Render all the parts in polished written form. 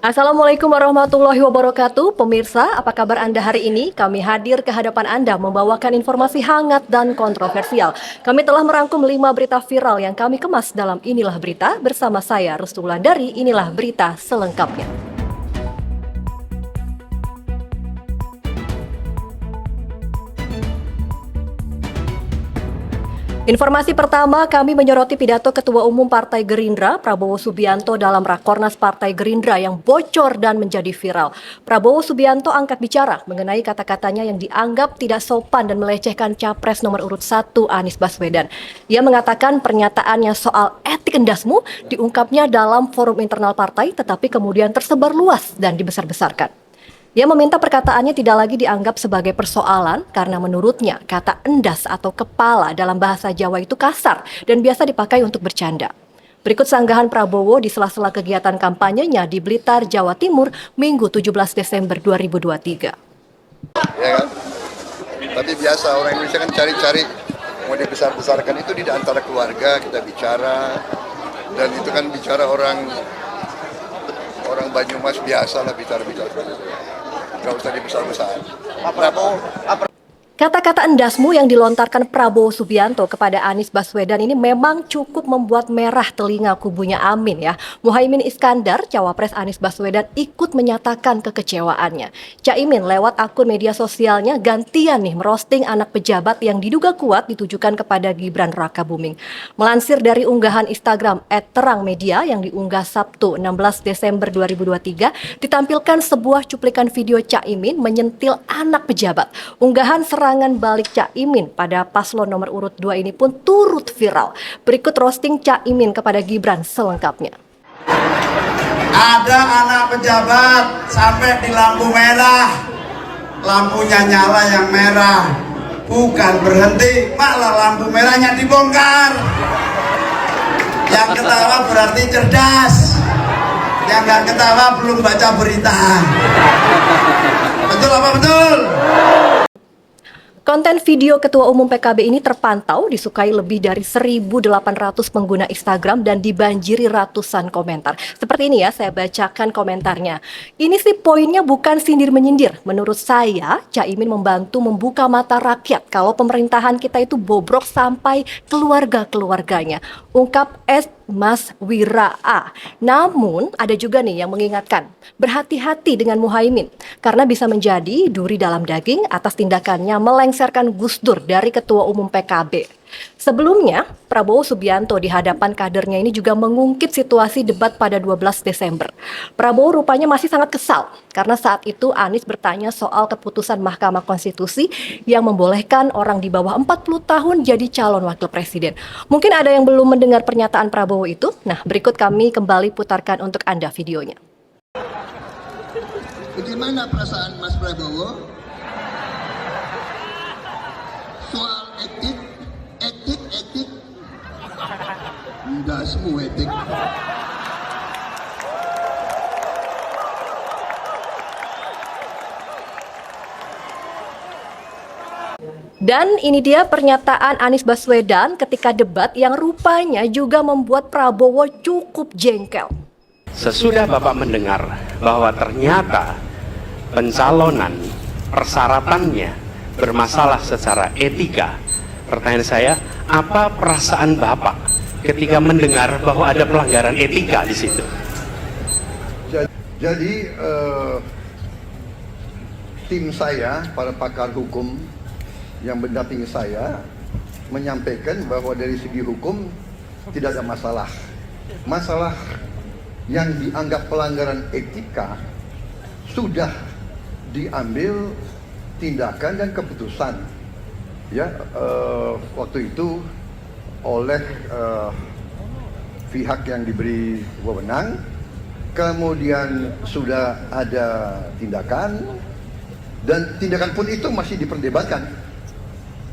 Assalamualaikum warahmatullahi wabarakatuh. Pemirsa, apa kabar Anda hari ini? Kami hadir ke hadapan Anda membawakan informasi hangat dan kontroversial. Kami telah merangkum 5 berita viral yang kami kemas dalam Inilah Berita bersama saya, Restu Wulandari. Inilah berita selengkapnya. Informasi pertama, kami menyoroti pidato Ketua Umum Partai Gerindra, Prabowo Subianto dalam Rakornas Partai Gerindra yang bocor dan menjadi viral. Prabowo Subianto angkat bicara mengenai kata-katanya yang dianggap tidak sopan dan melecehkan Capres nomor urut 1 Anies Baswedan. Ia mengatakan pernyataannya soal etik endasmu diungkapnya dalam forum internal partai tetapi kemudian tersebar luas dan dibesar-besarkan. Ia meminta perkataannya tidak lagi dianggap sebagai persoalan karena menurutnya kata endas atau kepala dalam bahasa Jawa itu kasar dan biasa dipakai untuk bercanda. Berikut sanggahan Prabowo di sela-sela kegiatan kampanyenya di Blitar, Jawa Timur, Minggu 17 Desember 2023. Ya kan? Tapi biasa orang Indonesia kan cari-cari mau dibesar-besarkan itu di antara keluarga kita bicara, dan itu kan bicara orang Banyumas biasa lah bicara-bicara. Gak usah dibesar-besar. Kata-kata endasmu yang dilontarkan Prabowo Subianto kepada Anies Baswedan ini memang cukup membuat merah telinga kubunya Amin ya. Muhaimin Iskandar, cawapres Anies Baswedan, ikut menyatakan kekecewaannya. Caimin lewat akun media sosialnya gantian nih merosting anak pejabat yang diduga kuat ditujukan kepada Gibran Rakabuming. Melansir dari unggahan Instagram @terangmedia yang diunggah Sabtu 16 Desember 2023, ditampilkan sebuah cuplikan video Caimin menyentil anak pejabat. Unggahan serangan balik Caimin pada paslon nomor urut 2 ini pun turut viral. Berikut roasting Caimin kepada Gibran selengkapnya. Ada anak pejabat sampai di lampu merah, lampunya nyala yang merah, bukan berhenti, malah lampu merahnya dibongkar. Yang ketawa berarti cerdas, yang gak ketawa belum baca berita. Betul apa betul? Konten video Ketua Umum PKB ini terpantau disukai lebih dari 1.800 pengguna Instagram dan dibanjiri ratusan komentar. Seperti ini ya, saya bacakan komentarnya. Ini sih poinnya bukan sindir-menyindir. Menurut saya, Caimin membantu membuka mata rakyat kalau pemerintahan kita itu bobrok sampai keluarga-keluarganya. Ungkap Mas Wira A. Namun ada juga nih yang mengingatkan, berhati-hati dengan Muhaimin karena bisa menjadi duri dalam daging atas tindakannya melengsarkan Gus Dur dari Ketua Umum PKB. Sebelumnya, Prabowo Subianto di hadapan kadernya ini juga mengungkit situasi debat pada 12 Desember. Prabowo rupanya masih sangat kesal karena saat itu Anies bertanya soal keputusan Mahkamah Konstitusi yang membolehkan orang di bawah 40 tahun jadi calon wakil presiden. Mungkin ada yang belum mendengar pernyataan Prabowo itu. Nah, berikut kami kembali putarkan untuk Anda videonya. Bagaimana perasaan Mas Prabowo soal etik? Enggak semua etik. Dan ini dia pernyataan Anies Baswedan ketika debat yang rupanya juga membuat Prabowo cukup jengkel. Sesudah Bapak mendengar bahwa ternyata pencalonan persyaratannya bermasalah secara etika, pertanyaan saya, apa perasaan Bapak ketika mendengar bahwa ada pelanggaran etika di situ? Jadi tim saya, para pakar hukum yang mendampingi saya, menyampaikan bahwa dari segi hukum tidak ada masalah. Masalah yang dianggap pelanggaran etika sudah diambil tindakan dan keputusan ya waktu itu oleh pihak yang diberi wewenang, kemudian sudah ada tindakan, dan tindakan pun itu masih diperdebatkan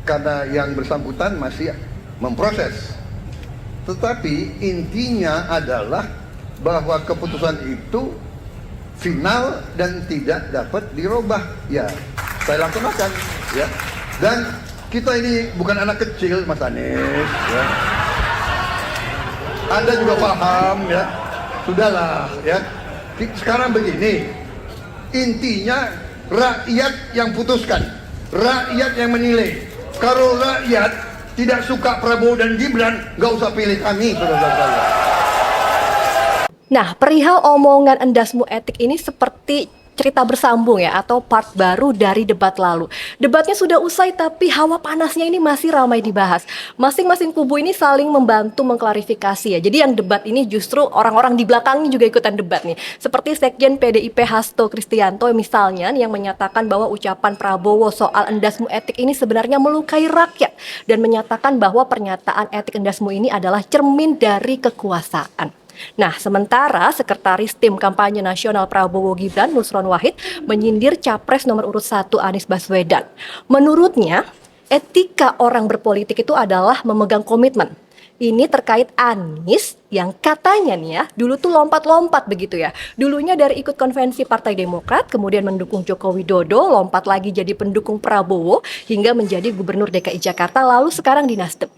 karena yang bersangkutan masih memproses. Tetapi intinya adalah bahwa keputusan itu final dan tidak dapat dirubah. Ya, saya laksanakan ya. Dan kita ini bukan anak kecil, Mas Anies ya. Anda juga paham ya. Sudahlah ya. Sekarang begini, intinya rakyat yang putuskan, rakyat yang menilai. Kalau rakyat tidak suka Prabowo dan Gibran, nggak usah pilih kami, saudara-saudara. Nah, perihal omongan endasmu etik ini seperti cerita bersambung ya, atau part baru dari debat lalu. Debatnya sudah usai tapi hawa panasnya ini masih ramai dibahas. Masing-masing kubu ini saling membantu mengklarifikasi ya. Jadi yang debat ini justru orang-orang di belakangnya juga ikutan debat nih. Seperti Sekjen PDIP Hasto Kristianto misalnya yang menyatakan bahwa ucapan Prabowo soal endasmu etik ini sebenarnya melukai rakyat dan menyatakan bahwa pernyataan etik endasmu ini adalah cermin dari kekuasaan. Nah, sementara Sekretaris Tim Kampanye Nasional Prabowo Gibran, Nusron Wahid, menyindir Capres nomor urut 1 Anies Baswedan. Menurutnya, etika orang berpolitik itu adalah memegang komitmen. Ini terkait Anies yang katanya nih ya, dulu tuh lompat-lompat begitu ya. Dulunya dari ikut konvensi Partai Demokrat, kemudian mendukung Joko Widodo, lompat lagi jadi pendukung Prabowo, hingga menjadi Gubernur DKI Jakarta, lalu sekarang di Nasdem.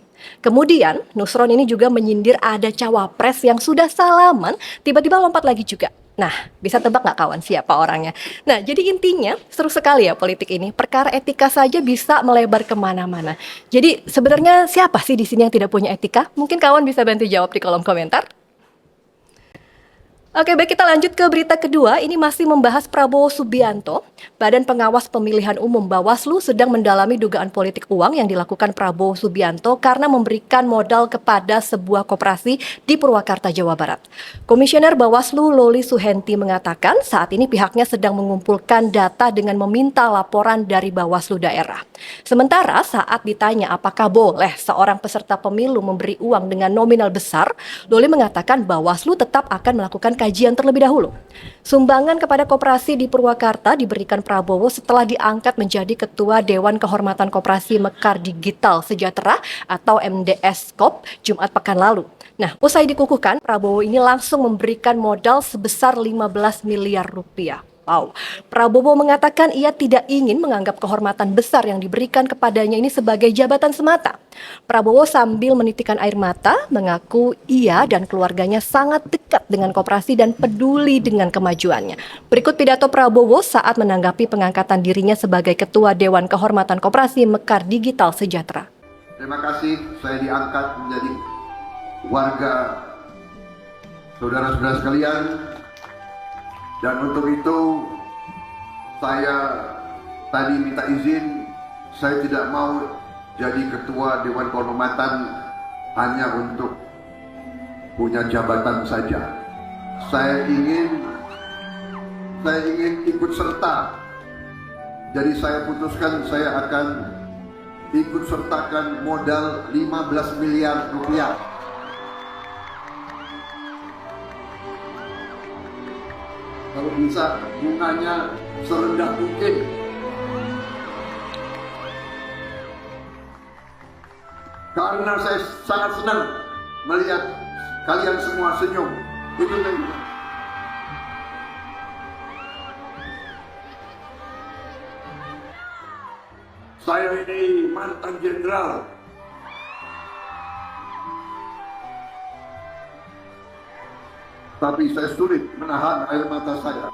Kemudian Nusron ini juga menyindir ada cawapres yang sudah salaman, tiba-tiba lompat lagi juga. Nah, bisa tebak nggak kawan siapa orangnya? Nah, jadi intinya seru sekali ya politik ini. Perkara etika saja bisa melebar kemana-mana. Jadi sebenarnya siapa sih di sini yang tidak punya etika? Mungkin kawan bisa bantu jawab di kolom komentar. Oke, baik, kita lanjut ke berita kedua. Ini masih membahas Prabowo Subianto. Badan Pengawas Pemilihan Umum Bawaslu sedang mendalami dugaan politik uang yang dilakukan Prabowo Subianto karena memberikan modal kepada sebuah koperasi di Purwakarta, Jawa Barat. Komisioner Bawaslu Loli Suhenti mengatakan saat ini pihaknya sedang mengumpulkan data dengan meminta laporan dari Bawaslu daerah. Sementara saat ditanya apakah boleh seorang peserta pemilu memberi uang dengan nominal besar, Loli mengatakan Bawaslu tetap akan melakukan kajian terlebih dahulu. Sumbangan kepada koperasi di Purwakarta diberikan Prabowo setelah diangkat menjadi Ketua Dewan Kehormatan Koperasi Mekar Digital Sejahtera atau MDS-KOP Jumat pekan lalu. Nah, usai dikukuhkan, Prabowo ini langsung memberikan modal sebesar 15 miliar rupiah. Wow. Prabowo mengatakan ia tidak ingin menganggap kehormatan besar yang diberikan kepadanya ini sebagai jabatan semata. Prabowo sambil menitikkan air mata mengaku ia dan keluarganya sangat dekat dengan koperasi dan peduli dengan kemajuannya. Berikut pidato Prabowo saat menanggapi pengangkatan dirinya sebagai Ketua Dewan Kehormatan Koperasi Mekar Digital Sejahtera. Terima kasih saya diangkat menjadi warga saudara-saudara sekalian. Dan untuk itu saya tadi minta izin, saya tidak mau jadi ketua Dewan Kehormatan hanya untuk punya jabatan saja. Saya ingin ikut serta. Jadi saya putuskan saya akan ikut sertakan modal 15 miliar rupiah. Kalau bisa bunganya serendah mungkin. Karena saya sangat senang melihat kalian semua senyum. Itu kan. Saya ini mantan jenderal. Tapi saya sulit menahan air mata saya.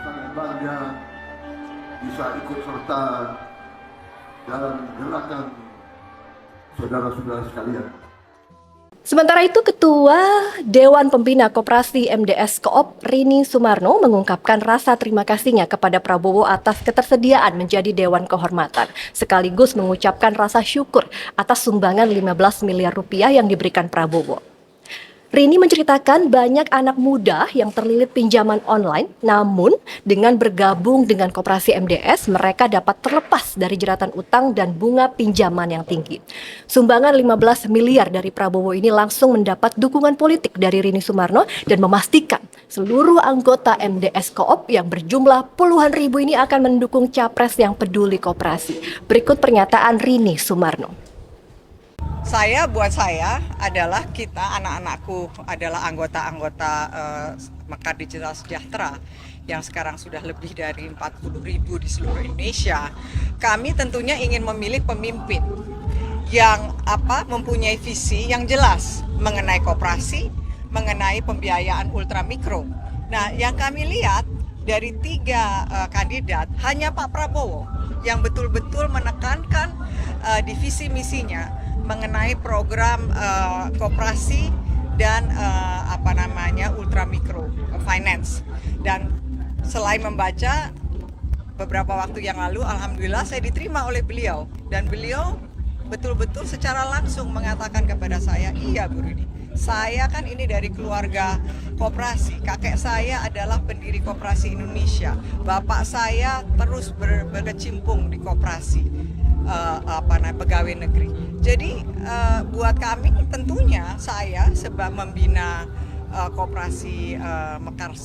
Sangat bangga bisa ikut serta dalam gerakan saudara-saudara sekalian. Sementara itu, Ketua Dewan Pembina Koperasi MDS Koop Rini Sumarno mengungkapkan rasa terima kasihnya kepada Prabowo atas ketersediaan menjadi Dewan Kehormatan, sekaligus mengucapkan rasa syukur atas sumbangan 15 miliar rupiah yang diberikan Prabowo. Rini menceritakan banyak anak muda yang terlilit pinjaman online, namun dengan bergabung dengan Koperasi MDS, mereka dapat terlepas dari jeratan utang dan bunga pinjaman yang tinggi. Sumbangan 15 miliar dari Prabowo ini langsung mendapat dukungan politik dari Rini Sumarno dan memastikan seluruh anggota MDS Koop yang berjumlah puluhan ribu ini akan mendukung capres yang peduli koperasi. Berikut pernyataan Rini Sumarno. Buat saya adalah kita, anak-anakku adalah anggota-anggota Mekar Digital Sejahtera yang sekarang sudah lebih dari 40 ribu di seluruh Indonesia. Kami tentunya ingin memilih pemimpin yang mempunyai visi yang jelas mengenai koperasi, mengenai pembiayaan ultramikro. Nah, yang kami lihat dari 3 kandidat, hanya Pak Prabowo yang betul-betul menekankan di visi misinya mengenai program koperasi dan ultramikro finance. Dan selain membaca, beberapa waktu yang lalu alhamdulillah saya diterima oleh beliau, dan beliau betul-betul secara langsung mengatakan kepada saya, iya Bu Rini, saya kan ini dari keluarga koperasi, kakek saya adalah pendiri Koperasi Indonesia, bapak saya terus berkecimpung di koperasi, pegawai negeri. Jadi buat kami tentunya saya sebab membina Koperasi Mekar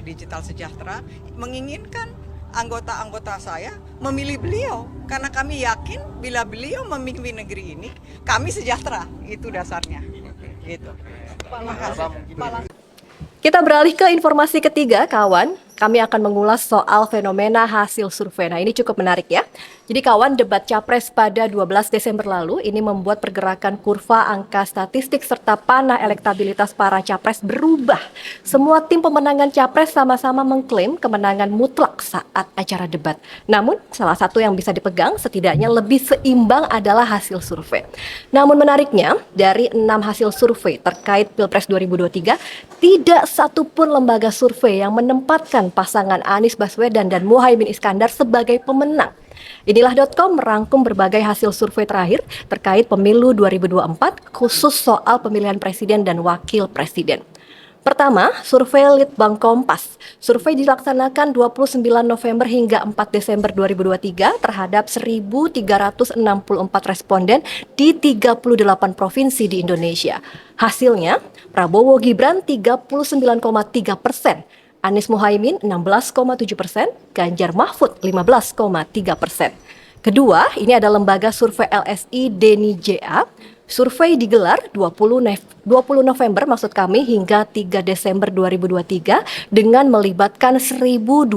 Digital Sejahtera menginginkan anggota-anggota saya memilih beliau, karena kami yakin bila beliau memimpin negeri ini, kami sejahtera. Itu dasarnya. Gitu. Terima kasih. Kita beralih ke informasi ketiga, kawan. Kami akan mengulas soal fenomena hasil survei. Nah, ini cukup menarik ya. Jadi kawan, debat capres pada 12 Desember lalu ini membuat pergerakan kurva angka statistik serta panah elektabilitas para capres berubah. Semua tim pemenangan capres sama-sama mengklaim kemenangan mutlak saat acara debat. Namun, salah satu yang bisa dipegang setidaknya lebih seimbang adalah hasil survei. Namun menariknya, dari 6 hasil survei terkait Pilpres 2023, tidak satupun lembaga survei yang menempatkan pasangan Anies Baswedan dan Muhaimin Iskandar sebagai pemenang. Inilah.com merangkum berbagai hasil survei terakhir terkait pemilu 2024, khusus soal pemilihan presiden dan wakil presiden. Pertama, survei Litbang Kompas. Survei dilaksanakan 29 November hingga 4 Desember 2023 terhadap 1.364 responden di 38 provinsi di Indonesia. Hasilnya, Prabowo Gibran 39,3%, Anies Muhaimin 16,7%, Ganjar Mahfud 15,3%. Kedua, ini ada lembaga survei LSI Deni JA. Survei digelar 20 November hingga 3 Desember 2023 dengan melibatkan 1.200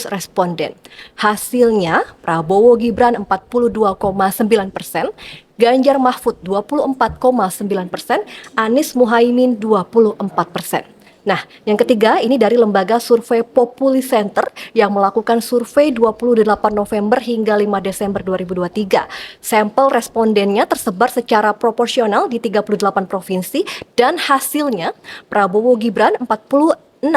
responden. Hasilnya, Prabowo Gibran 42,9%, Ganjar Mahfud 24,9%, Anies Muhaimin 24%. Nah, yang ketiga ini dari lembaga survei Populi Center yang melakukan survei 28 November hingga 5 Desember 2023. Sampel respondennya tersebar secara proporsional di 38 provinsi dan hasilnya Prabowo Gibran 46,7%,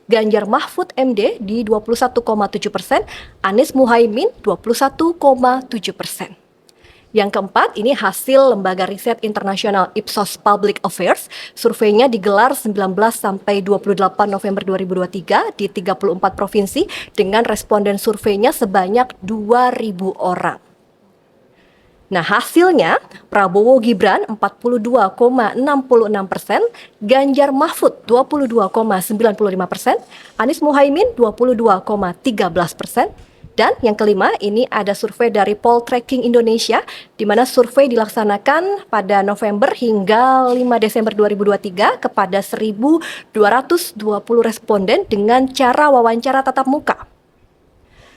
Ganjar Mahfud MD di 21,7%, Anies Muhaimin 21,7%. Yang keempat, ini hasil lembaga riset internasional Ipsos Public Affairs. Surveinya digelar 19 sampai 28 November 2023 di 34 provinsi dengan responden surveinya sebanyak 2.000 orang. Nah, hasilnya Prabowo Gibran 42,66%, Ganjar Mahfud 22,95%, Anies Muhaimin 22,13%. Dan yang kelima, ini ada survei dari Poltreking Indonesia, di mana survei dilaksanakan pada November hingga 5 Desember 2023 kepada 1.220 responden dengan cara wawancara tatap muka.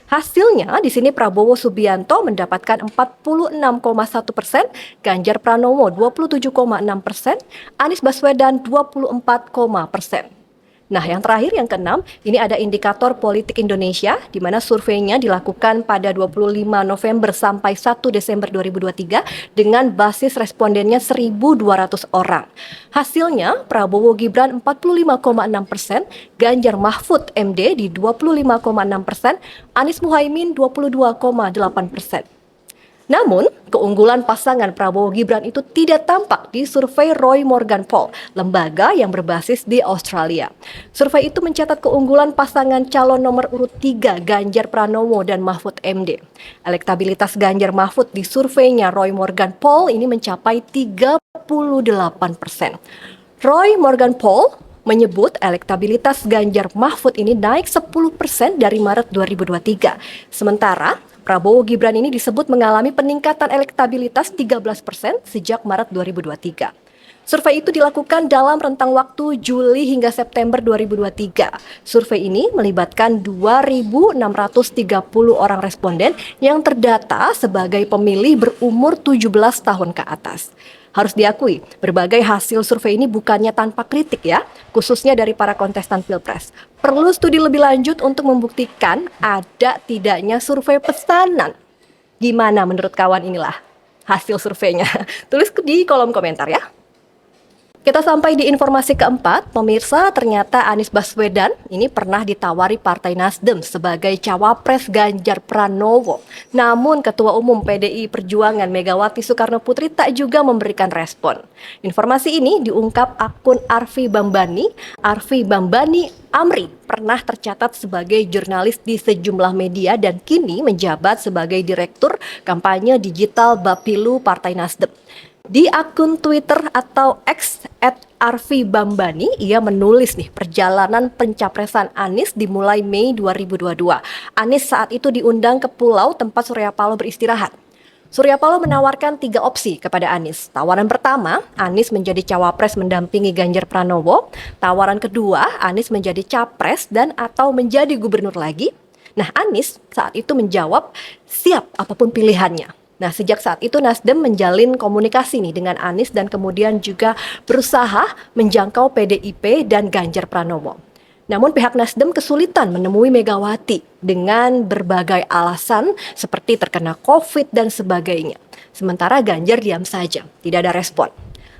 Hasilnya di sini Prabowo Subianto mendapatkan 46,1%, Ganjar Pranowo 27,6%, Anies Baswedan 24,%. Nah, yang terakhir, yang keenam, ini ada indikator politik Indonesia, di mana surveinya dilakukan pada 25 November sampai 1 Desember 2023 dengan basis respondennya 1.200 orang. Hasilnya, Prabowo Gibran 45,6%, Ganjar Mahfud MD di 25,6%, Anies Muhaimin 22,8%. Namun, keunggulan pasangan Prabowo Gibran itu tidak tampak di survei Roy Morgan Poll, lembaga yang berbasis di Australia. Survei itu mencatat keunggulan pasangan calon nomor urut 3 Ganjar Pranowo dan Mahfud MD. Elektabilitas Ganjar Mahfud di surveinya Roy Morgan Poll ini mencapai 38%. Roy Morgan Poll menyebut elektabilitas Ganjar Mahfud ini naik 10% dari Maret 2023. Sementara Prabowo Gibran ini disebut mengalami peningkatan elektabilitas 13% sejak Maret 2023. Survei itu dilakukan dalam rentang waktu Juli hingga September 2023. Survei ini melibatkan 2.630 orang responden yang terdata sebagai pemilih berumur 17 tahun ke atas. Harus diakui, berbagai hasil survei ini bukannya tanpa kritik ya, khususnya dari para kontestan Pilpres. Perlu studi lebih lanjut untuk membuktikan ada tidaknya survei pesanan. Gimana menurut kawan inilah hasil surveinya? Tulis di kolom komentar ya. Kita sampai di informasi keempat, pemirsa, ternyata Anies Baswedan ini pernah ditawari Partai Nasdem sebagai cawapres Ganjar Pranowo. Namun Ketua Umum PDI Perjuangan Megawati Soekarno Putri tak juga memberikan respon. Informasi ini diungkap akun Arfi Bambani Amri pernah tercatat sebagai jurnalis di sejumlah media dan kini menjabat sebagai Direktur Kampanye Digital Bapilu Partai Nasdem. Di akun Twitter atau X @arfi_bambani, ia menulis nih perjalanan pencapresan Anies dimulai Mei 2022. Anies saat itu diundang ke pulau tempat Surya Paloh beristirahat. Surya Paloh menawarkan 3 opsi kepada Anies. Tawaran pertama, Anies menjadi cawapres mendampingi Ganjar Pranowo. Tawaran kedua, Anies menjadi capres dan atau menjadi gubernur lagi. Nah, Anies saat itu menjawab siap apapun pilihannya. Nah, sejak saat itu Nasdem menjalin komunikasi nih dengan Anies dan kemudian juga berusaha menjangkau PDIP dan Ganjar Pranowo. Namun pihak Nasdem kesulitan menemui Megawati dengan berbagai alasan seperti terkena COVID dan sebagainya. Sementara Ganjar diam saja, tidak ada respon.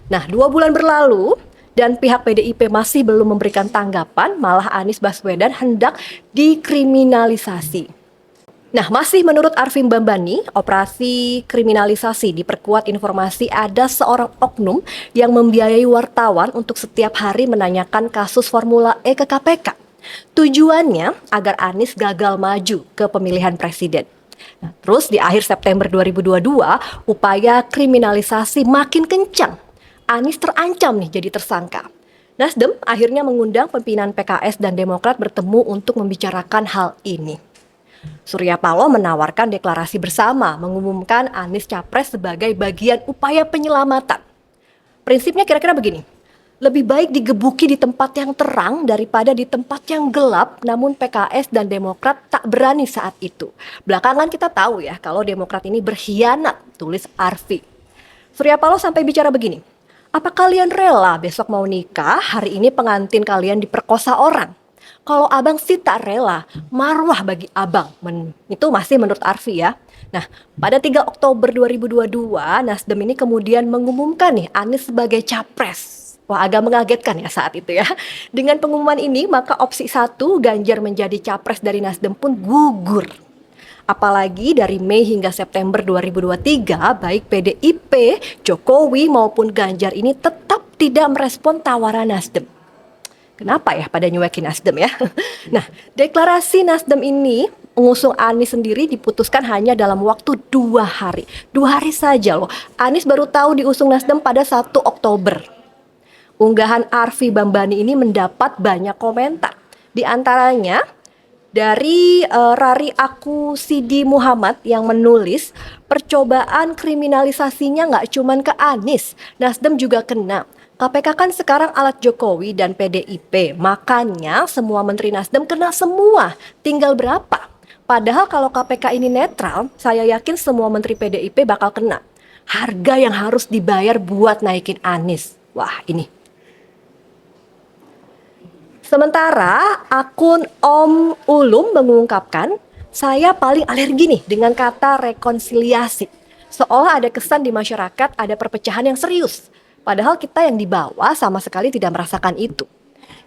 Nah, 2 bulan berlalu dan pihak PDIP masih belum memberikan tanggapan, malah Anies Baswedan hendak dikriminalisasi. Nah, masih menurut Arfim Bambani, operasi kriminalisasi diperkuat informasi ada seorang oknum yang membiayai wartawan untuk setiap hari menanyakan kasus Formula E ke KPK. Tujuannya agar Anies gagal maju ke pemilihan presiden. Nah, terus di akhir September 2022, upaya kriminalisasi makin kencang. Anies terancam nih jadi tersangka. Nasdem akhirnya mengundang pimpinan PKS dan Demokrat bertemu untuk membicarakan hal ini. Surya Paloh menawarkan deklarasi bersama, mengumumkan Anies capres sebagai bagian upaya penyelamatan. Prinsipnya kira-kira begini, lebih baik digebuki di tempat yang terang daripada di tempat yang gelap, namun PKS dan Demokrat tak berani saat itu. Belakangan kita tahu ya, kalau Demokrat ini berkhianat, tulis Arfi. Surya Paloh sampai bicara begini, apa kalian rela besok mau nikah, hari ini pengantin kalian diperkosa orang? Kalau abang sih tak rela, marwah bagi abang. Itu masih menurut Arfi ya. Nah, pada 3 Oktober 2022, Nasdem ini kemudian mengumumkan nih Anies sebagai capres. Wah, agak mengagetkan ya saat itu ya. Dengan pengumuman ini, maka opsi 1 Ganjar menjadi capres dari Nasdem pun gugur. Apalagi dari Mei hingga September 2023, baik PDIP, Jokowi maupun Ganjar ini tetap tidak merespon tawaran Nasdem. Kenapa ya pada nyuekin Nasdem ya? Nah, deklarasi Nasdem ini mengusung Anies sendiri diputuskan hanya dalam waktu 2 hari. 2 hari saja loh. Anies baru tahu diusung Nasdem pada 1 Oktober. Unggahan Arfi Bambani ini mendapat banyak komentar. Di antaranya dari Rari Aku Sidi Muhammad yang menulis, percobaan kriminalisasinya nggak cuman ke Anies, Nasdem juga kena. KPK kan sekarang alat Jokowi dan PDIP, makanya semua menteri Nasdem kena semua, tinggal berapa? Padahal kalau KPK ini netral, saya yakin semua menteri PDIP bakal kena. Harga yang harus dibayar buat naikin Anies. Wah, ini. Sementara akun Om Ulum mengungkapkan, saya paling alergi nih dengan kata rekonsiliasi. Seolah ada kesan di masyarakat ada perpecahan yang serius. Padahal kita yang di bawah sama sekali tidak merasakan itu.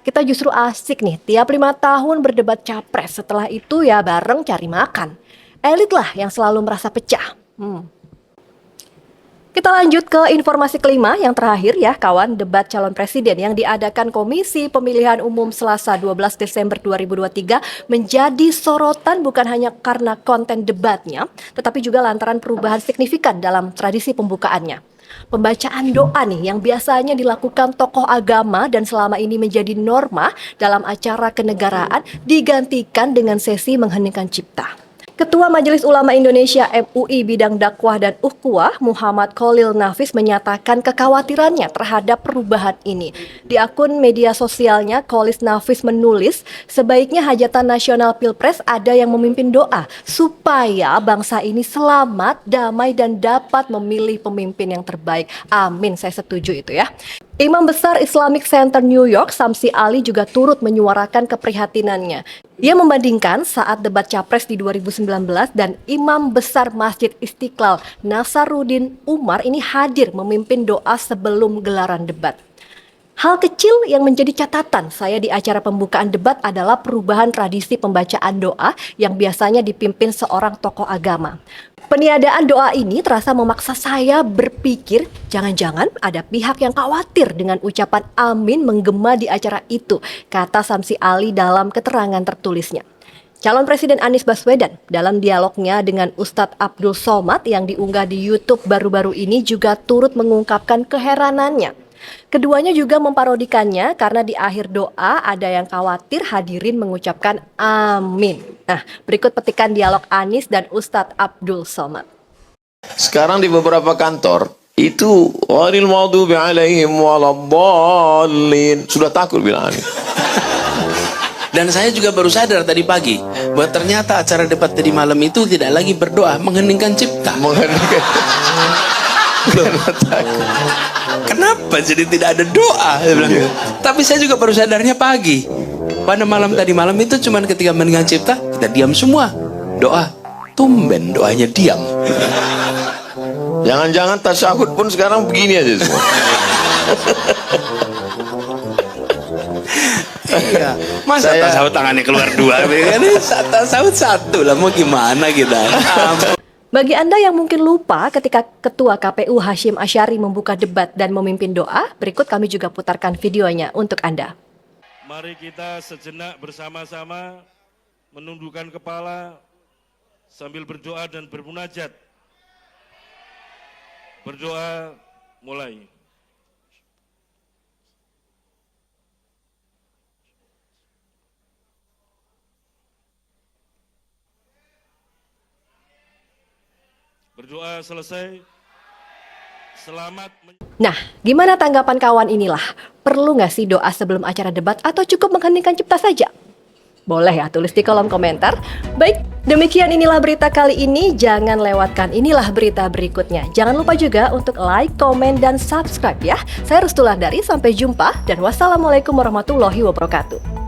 Kita justru asik nih, tiap 5 tahun berdebat capres. Setelah itu ya bareng cari makan. Elit lah yang selalu merasa pecah. Kita lanjut ke informasi kelima yang terakhir ya kawan, debat calon presiden yang diadakan Komisi Pemilihan Umum Selasa 12 Desember 2023 menjadi sorotan bukan hanya karena konten debatnya, tetapi juga lantaran perubahan signifikan dalam tradisi pembukaannya. Pembacaan doa nih yang biasanya dilakukan tokoh agama dan selama ini menjadi norma dalam acara kenegaraan digantikan dengan sesi mengheningkan cipta. Ketua Majelis Ulama Indonesia MUI bidang dakwah dan ukhuwah Muhammad Khalil Nafis menyatakan kekhawatirannya terhadap perubahan ini. Di akun media sosialnya, Khalil Nafis menulis, sebaiknya hajatan nasional Pilpres ada yang memimpin doa supaya bangsa ini selamat, damai dan dapat memilih pemimpin yang terbaik. Amin, saya setuju itu ya. Imam Besar Islamic Center New York, Samsi Ali juga turut menyuarakan keprihatinannya. Ia membandingkan saat debat Capres di 2019 dan Imam Besar Masjid Istiqlal Nasaruddin Umar ini hadir memimpin doa sebelum gelaran debat. Hal kecil yang menjadi catatan saya di acara pembukaan debat adalah perubahan tradisi pembacaan doa yang biasanya dipimpin seorang tokoh agama. Peniadaan doa ini terasa memaksa saya berpikir jangan-jangan ada pihak yang khawatir dengan ucapan amin menggema di acara itu, kata Samsi Ali dalam keterangan tertulisnya. Calon Presiden Anies Baswedan dalam dialognya dengan Ustadz Abdul Somad yang diunggah di YouTube baru-baru ini juga turut mengungkapkan keheranannya. Keduanya juga memparodikannya karena di akhir doa ada yang khawatir hadirin mengucapkan amin. Nah, berikut petikan dialog Anies dan Ustadz Abdul Somad. Sekarang di beberapa kantor itu ghairil maghdubi alaihim waladdallin. Sudah takut bilang amin. Dan saya juga baru sadar tadi pagi bahwa ternyata acara debat tadi malam itu tidak lagi berdoa, mengheningkan cipta. Kenapa jadi tidak ada doa? Saya bilang. Tapi saya juga baru sadarnya pagi. Pada malam tadi malam itu cuma ketika mendengar cipta kita diam semua. Doa, tumben doanya diam. Jangan-jangan tasyahud pun sekarang begini aja semua. Iya. Masa tasawuf tangannya keluar dua? Tasawuf satu lah, mau gimana kita? Bagi Anda yang mungkin lupa ketika Ketua KPU Hashim Asyari membuka debat dan memimpin doa, berikut kami juga putarkan videonya untuk Anda. Mari kita sejenak bersama-sama menundukkan kepala sambil berdoa dan bermunajat. Berdoa mulai. Berdoa selesai. Selamat. Nah, gimana tanggapan kawan inilah? Perlu nggak sih doa sebelum acara debat atau cukup mengheningkan cipta saja? Boleh ya, tulis di kolom komentar. Baik, demikian inilah berita kali ini. Jangan lewatkan inilah berita berikutnya. Jangan lupa juga untuk like, komen, dan subscribe ya. Saya Rustulandari, sampai jumpa dan wassalamualaikum warahmatullahi wabarakatuh.